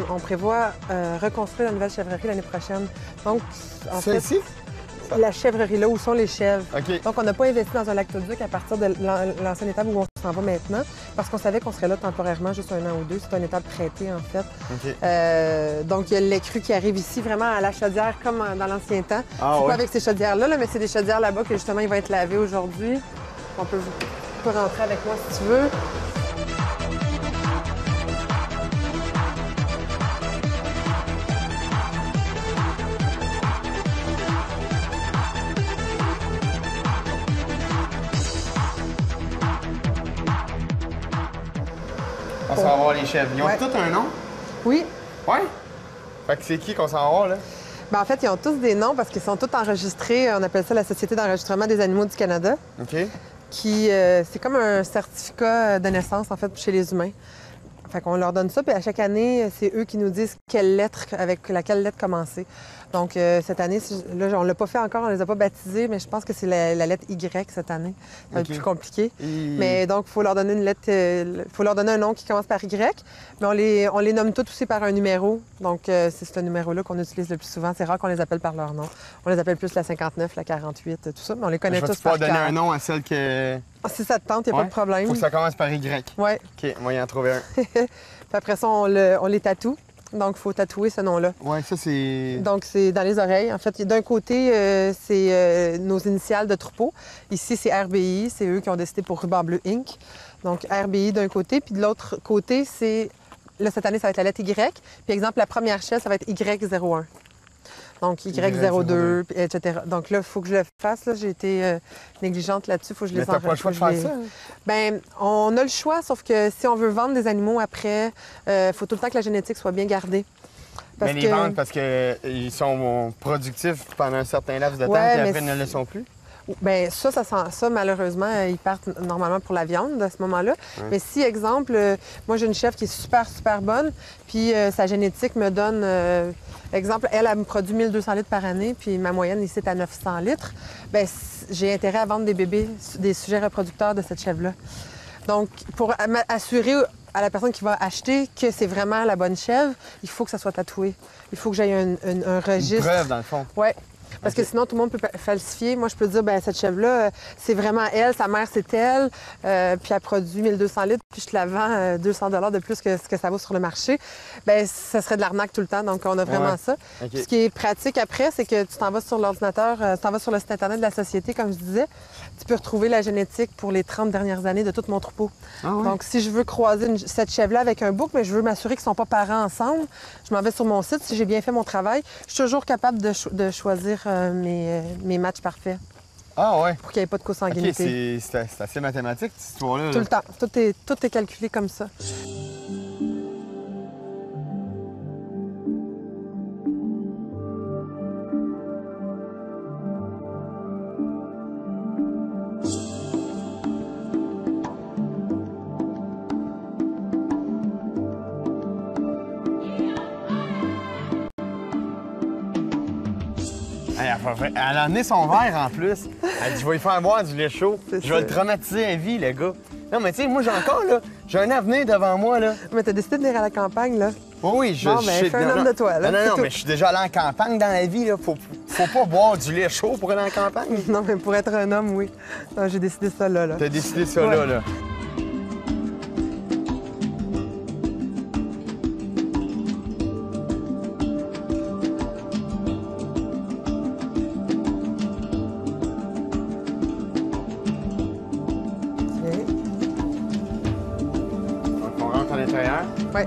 on prévoit reconstruire la nouvelle chèvrerie l'année prochaine. Donc, en fait, ici? la chèvrerie, là où sont les chèvres. OK. Donc, on n'a pas investi dans un lactoduc à partir de l'ancienne étable où on s'en va maintenant, parce qu'on savait qu'on serait là temporairement, juste 1 an ou 2. C'est une étable prêtée, en fait. OK. Donc, il y a le lait cru qui arrive ici, vraiment à la chaudière, comme dans l'ancien temps. Ah, c'est ouais. pas avec ces chaudières-là, là, mais c'est des chaudières là-bas que, justement, il va être lavé aujourd'hui. On peut rentrer avec moi si tu veux. On s'en va voir les chèvres. Ils ont Ouais. tous un nom? Oui. Ouais? Fait que c'est qui qu'on s'en va voir, là? Ben, en fait, ils ont tous des noms parce qu'ils sont tous enregistrés. On appelle ça la Société d'enregistrement des animaux du Canada, OK. qui, c'est comme un certificat de naissance, en fait, chez les humains. Fait qu'on leur donne ça, puis à chaque année, c'est eux qui nous disent quelle lettre, avec laquelle lettre commencer. Donc, cette année, là, on l'a pas fait encore, on les a pas baptisés, mais je pense que c'est la lettre Y cette année. Ça va être plus compliqué. Mais donc, il faut leur donner une lettre, faut leur donner un nom qui commence par Y, mais on les nomme tous aussi par un numéro. Donc, c'est ce numéro-là qu'on utilise le plus souvent. C'est rare qu'on les appelle par leur nom. On les appelle plus la 59, la 48, tout ça, mais on les connaît tous par cœur. Je vais donner un nom à celle que... Si ça te tente, il n'y a pas de problème. Faut que ça commence par Y. Oui. OK, moi, y en trouver un. Puis après ça, on les tatoue. Donc, il faut tatouer ce nom-là. Ouais, ça, c'est... Donc, c'est dans les oreilles. En fait, d'un côté, c'est nos initiales de troupeau. Ici, c'est RBI. C'est eux qui ont décidé pour Ruban Bleu Inc. Donc, RBI d'un côté. Puis de l'autre côté, c'est... Là, cette année, ça va être la lettre Y. Puis, exemple, la première chèvre, ça va être Y01. Donc, Y02, etc. Donc là, il faut que je le fasse. J'ai été négligente là-dessus. Il faut que je les enregistre. Mais t'as pas le choix de faire ça? Bien, on a le choix, sauf que si on veut vendre des animaux après, il faut tout le temps que la génétique soit bien gardée. Mais les vendre parce qu'ils sont productifs pendant un certain laps de temps, puis après, ils ne le sont plus? Bien, ça, malheureusement, ils partent normalement pour la viande à ce moment-là. Ouais. Mais si, exemple, moi, j'ai une chèvre qui est super, super bonne, puis sa génétique me donne... exemple, elle me produit 1200 litres par année, puis ma moyenne ici est à 900 litres. Bien, j'ai intérêt à vendre des bébés, des sujets reproducteurs de cette chèvre-là. Donc, pour assurer à la personne qui va acheter que c'est vraiment la bonne chèvre, il faut que ça soit tatoué. Il faut que j'aille un registre. Une preuve, dans le fond. Oui. Parce que sinon, tout le monde peut falsifier. Moi, je peux dire, bien, cette chèvre-là, c'est vraiment elle, sa mère, c'est elle, puis elle produit 1200 litres, puis je te la vends 200 $ de plus que ce que ça vaut sur le marché. Bien, ça serait de l'arnaque tout le temps, donc on a vraiment ça. Okay. Ce qui est pratique après, c'est que tu t'en vas sur l'ordinateur, tu t'en vas sur le site Internet de la société, comme je disais, tu peux retrouver la génétique pour les 30 dernières années de tout mon troupeau. Ah ouais? Donc, si je veux croiser cette chèvre-là avec un bouc, mais je veux m'assurer qu'ils ne sont pas parents ensemble, je m'en vais sur mon site. Si j'ai bien fait mon travail, je suis toujours capable de choisir mes matchs parfaits. Ah ouais? Pour qu'il n'y ait pas de consanguinité. OK, c'est assez mathématique, cette histoire-là. Tout le temps. Tout est calculé comme ça. Elle a amené son verre en plus. Elle dit, je vais lui faire boire du lait chaud. Je vais le traumatiser à vie, le gars. Non, mais tu sais, moi, j'ai un avenir devant moi, là. Mais t'as décidé de venir à la campagne, là. Oui, je fais un homme de toi, là. Non, mais je suis déjà allé en campagne dans la vie, là. Faut pas boire du lait chaud pour aller en campagne. Non, mais pour être un homme, oui. J'ai décidé ça, là. T'as décidé ça, là. Oui.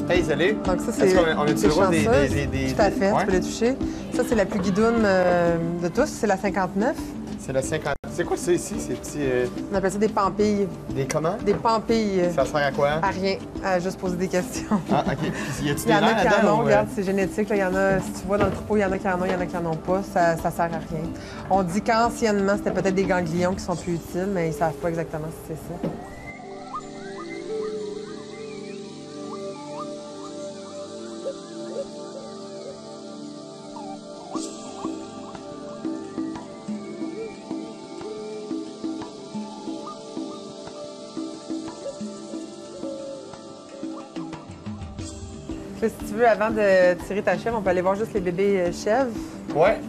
Hey, salut! Donc ça, c'est on a-tu le droit des... Tout à fait, tu peux les toucher. Ça, c'est la plus guidoune de tous, c'est la 59. C'est la 50. C'est quoi ça ici, ces petits... On appelle ça des pampilles. Des comment? Des pampilles. Ça sert à quoi? À rien, à juste poser des questions. Ah, OK. Puis, y a-tu des nerfs là-dedans? Regarde, c'est génétique. Il y en a, si tu vois dans le troupeau, il y en a qui en ont, il y en a qui en ont pas. Ça sert à rien. On dit qu'anciennement, c'était peut-être des ganglions qui sont plus utiles, mais ils savent pas exactement si c'est ça. Là, si tu veux, avant de tirer ta chèvre, on peut aller voir juste les bébés chèvres. Ouais.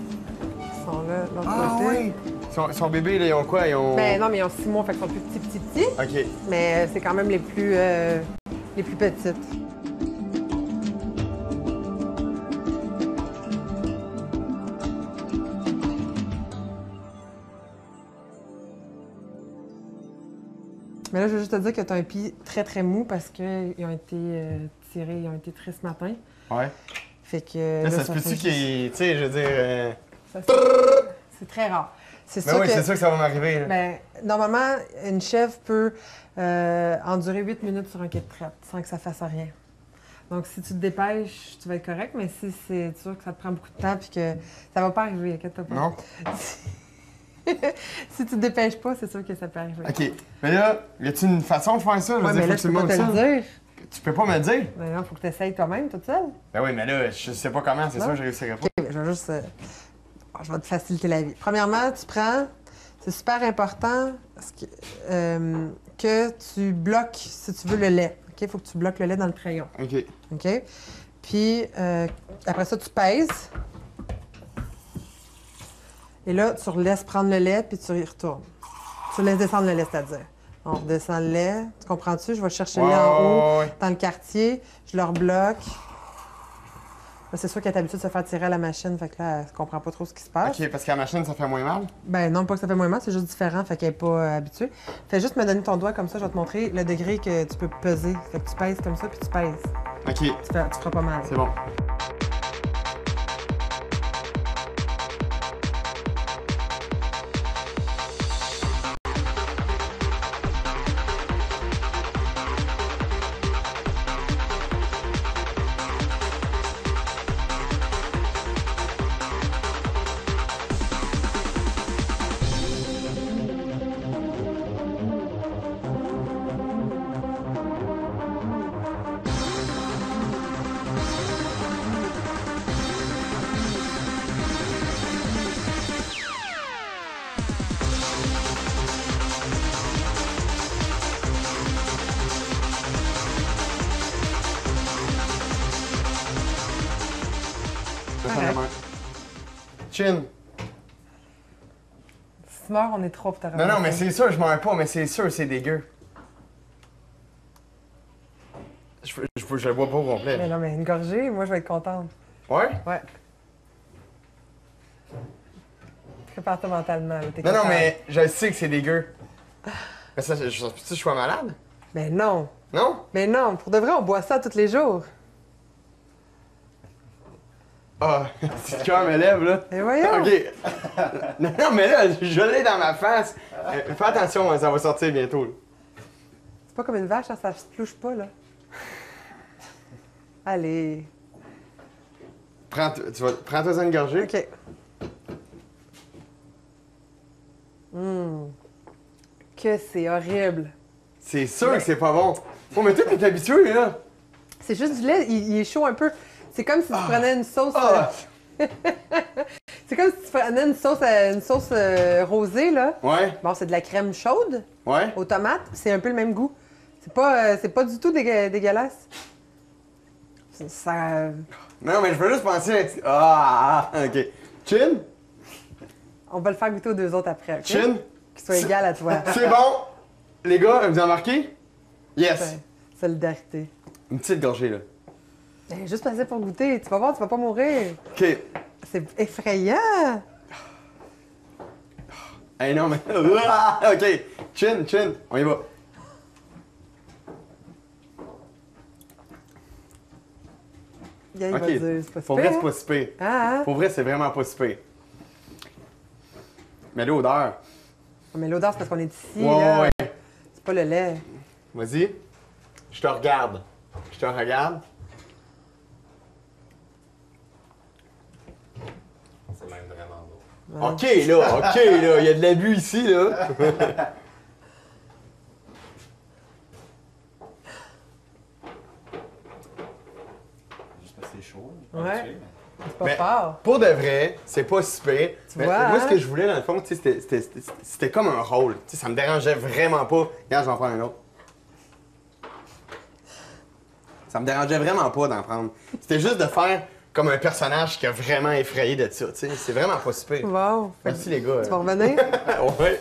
Ils sont là, de l'autre Ah côté. oui! Son bébé, là, ils ont quoi? Ils ont... Ben non, mais ils ont 6 mois, fait qu'ils sont plus petits. OK. Mais c'est quand même les plus petites. Mais là, je veux juste te dire que tu as un pied très, très mou parce qu'ils ont été tirés, ils ont été tirés ce matin. Ouais. Fait que. Là, ça se fait peut-tu juste- qu'il... Tu sais, je veux dire... C'est très rare. C'est Ben sûr oui, que. c'est sûr que ça va m'arriver. Là. Ben, normalement, une chèvre peut endurer 8 minutes sur un quai de traite sans que ça fasse rien. Donc, si tu te dépêches, tu vas être correct, mais si c'est sûr que ça te prend beaucoup de temps puis que ça va pas arriver, inquiète-toi pas. Non? Si tu te dépêches pas, c'est sûr que ça peut arriver. OK. Mais là, y a-tu une façon de faire ça? Je veux Ouais, dire, mais là, faut je que peux tu pas me te montres le ça. dire. Tu peux pas me le dire? Ben non, faut que tu essayes toi-même, toute seule. Ben oui, mais là, je sais pas comment, c'est Non? sûr, je réussirai pas. OK, ben, je vais juste. Je vais te faciliter la vie. Premièrement, tu prends. C'est super important que tu bloques, si tu veux, le lait. OK? Il faut que tu bloques le lait dans le crayon. OK. OK? Puis, après ça, tu pèses. Et là, tu laisses prendre le lait, puis tu y retournes. Tu laisses descendre le lait, c'est-à-dire. On redescend le lait. Tu comprends-tu? Je vais chercher le lait en haut, Ouais. dans le quartier. Je le rebloque. Là, c'est sûr qu'elle est habituée de se faire tirer à la machine, fait que là, elle comprend pas trop ce qui se passe. OK, parce qu'à la machine, ça fait moins mal. Ben non, pas que ça fait moins mal, c'est juste différent, fait qu'elle est pas habituée. Fais juste me donner ton doigt comme ça, je vais te montrer le degré que tu peux peser. Fait que tu pèses comme ça, puis tu pèses. OK, Tu feras pas mal. c'est bon. Correct. Chin. Si tu meurs, on est trop pour te Non, non, mais c'est sûr, je meurs pas, mais c'est sûr, c'est dégueu. Je le bois pas au Mais complet. non, mais une gorgée, moi, je vais être contente. Ouais? Ouais. Prépare-toi mentalement, là, t'es Non, non, capable. mais je sais que c'est dégueu. Mais ça, je sois malade? Ben non. Non? Mais non, pour de vrai, on boit ça tous les jours. Ah, si le cœur me lève, là. Et voyons. OK. Non, non, mais là, je l'ai dans ma face. Fais attention, hein, ça va sortir bientôt. Là. C'est pas comme une vache, hein, ça se plouche pas, là. Allez. Prends-toi une gorgée. OK. Que c'est horrible. C'est sûr que c'est pas bon. Oh, mais toi, t'es habitué, là. C'est juste du lait, il est chaud un peu. C'est comme si tu prenais une sauce. Ah! C'est comme si tu prenais une sauce rosée, là. Ouais, Bon, c'est de la crème chaude ouais. aux tomates, c'est un peu le même goût. C'est pas du tout dégueulasse. Ça. Non, mais je veux juste penser à... Ah, OK. Chin? On va le faire goûter aux deux autres après, OK? Chin? Qu'ils soient égales à toi. C'est bon? Les gars, vous en marquez? Yes. Solidarité. Une petite gorgée, là. Ben, juste passer pour goûter. Tu vas voir, tu vas pas mourir. OK. C'est effrayant. Hey, non, mais... Ah, OK. Chin, on y va. Il va OK. dire, c'est pas Pour vrai, super, c'est pas si pire. Ah, Pour vrai, c'est vraiment pas si pire. Mais l'odeur... mais l'odeur, c'est parce qu'on est ici, Ouais, là. ouais. C'est pas le lait. Vas-y. Je te regarde. Je te regarde. C'est même vraiment beau. Ouais. OK, là. Il y a de l'abus ici, là. Juste parce que c'est chaud. Ouais. habitué, C'est pas Mais- fort. Pour de vrai, c'est pas si pire. Mais vois, moi, hein? ce que je voulais, dans le fond, tu sais, c'était comme un rôle. Tu sais, ça me dérangeait vraiment pas. Regarde, je vais en prendre un autre. Ça me dérangeait vraiment pas d'en prendre. C'était juste de faire comme un personnage qui a vraiment effrayé de ça, tu sais. C'est vraiment pas super. Wow. Merci les gars. Tu vas revenir? Ouais.